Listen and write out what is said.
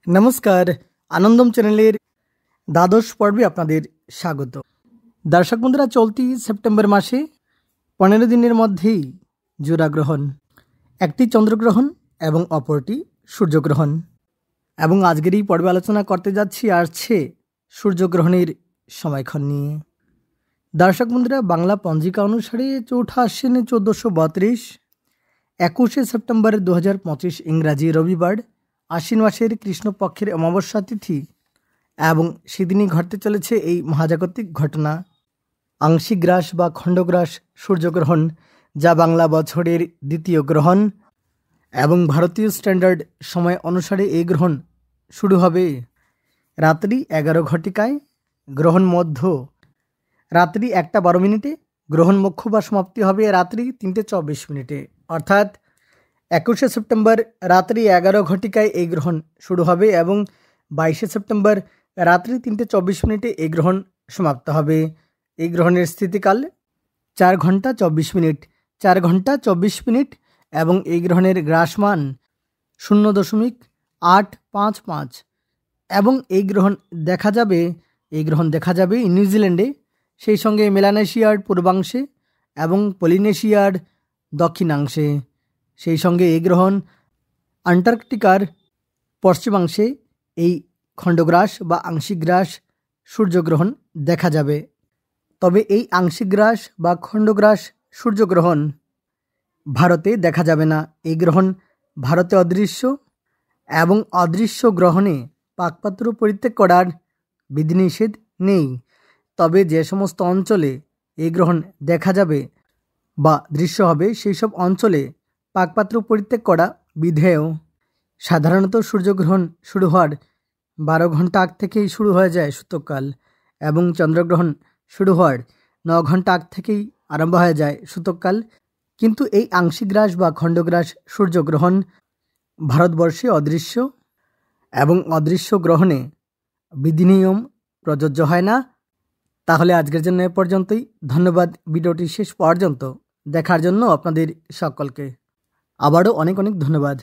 নমস্কার, আনন্দম চ্যানেলের দ্বাদশ পর্বে আপনাদের স্বাগত। দর্শক বন্ধুরা, চলতি সেপ্টেম্বর মাসে 15 দিনের মধ্যেই জোড়াগ্রহণ, একটি চন্দ্রগ্রহণ এবং অপরটি সূর্যগ্রহণ। এবং আজকের এই পর্বে আলোচনা করতে যাচ্ছি আসছে সূর্যগ্রহণের সময়ক্ষণ নিয়ে। দর্শক বন্ধুরা, বাংলা পঞ্জিকা অনুসারে 4 আশ্বিন 1432, 21 সেপ্টেম্বর 2025 ইংরাজি রবিবার, আশ্বিন মাসের কৃষ্ণপক্ষের অমাবস্যা তিথি এবং সেদিনই ঘটতে চলেছে এই মহাজাগতিক ঘটনা, আংশিক গ্রাস বা খণ্ডগ্রাস সূর্যগ্রহণ, যা বাংলা বছরের দ্বিতীয় গ্রহণ। এবং ভারতীয় স্ট্যান্ডার্ড সময় অনুসারে এই গ্রহণ শুরু হবে রাত্রি 11 ঘটিকায়, গ্রহণ মধ্য রাত্রি 1টা 12 মিনিটে, গ্রহণ মুখ্য বা সমাপ্তি হবে রাত্রি 3টে 24 মিনিটে। অর্থাৎ 21 সেপ্টেম্বর রাত্রি 11 ঘটিকায় এই গ্রহণ শুরু হবে এবং 22 সেপ্টেম্বর রাত্রি 3টে 24 মিনিটে এই গ্রহণ সমাপ্ত হবে। এই গ্রহণের স্থিতিকাল 4 ঘন্টা 24 মিনিট, 4 ঘন্টা 24 মিনিট এবং এই গ্রহণের গ্রাসমান 0.855 এবং এই গ্রহণ দেখা যাবে নিউজিল্যান্ডে, সেই সঙ্গে মেলানেশিয়ার পূর্বাংশে এবং পলিনেশিয়ার দক্ষিণাংশে। সেই সঙ্গে এই গ্রহণ আন্টার্কটিকার পশ্চিমাংশে এই খণ্ডগ্রাস বা আংশিক গ্রাস সূর্যগ্রহণ দেখা যাবে। তবে এই আংশিক গ্রাস বা খণ্ডগ্রাস সূর্যগ্রহণ ভারতে দেখা যাবে না। এই গ্রহণ ভারতে অদৃশ্য এবং অদৃশ্য গ্রহণে পাকপাত্র পরিত্যাগ করার বিধিনিষেধ নেই। তবে যে সমস্ত অঞ্চলে এই গ্রহণ দেখা যাবে বা দৃশ্য হবে, সেই সব অঞ্চলে পাকপাত্র পরিত্যাগ করা বিধেয়। সাধারণত সূর্যগ্রহণ শুরু হওয়ার 12 ঘন্টা আগ থেকেই শুরু হয়ে যায় সূতককাল এবং চন্দ্রগ্রহণ শুরু হওয়ার 9 ঘন্টা আগ থেকেই আরম্ভ হয়ে যায় সূতককাল। কিন্তু এই আংশিক গ্রাস বা খণ্ডগ্রাস সূর্যগ্রহণ ভারতবর্ষে অদৃশ্য এবং অদৃশ্য গ্রহণে বিধিনিয়ম প্রযোজ্য হয় না। তাহলে আজকের জন্য এ পর্যন্তই। ধন্যবাদ ভিডিওটি শেষ পর্যন্ত দেখার জন্য আপনাদের সকলকে। আবারও অনেক অনেক ধন্যবাদ।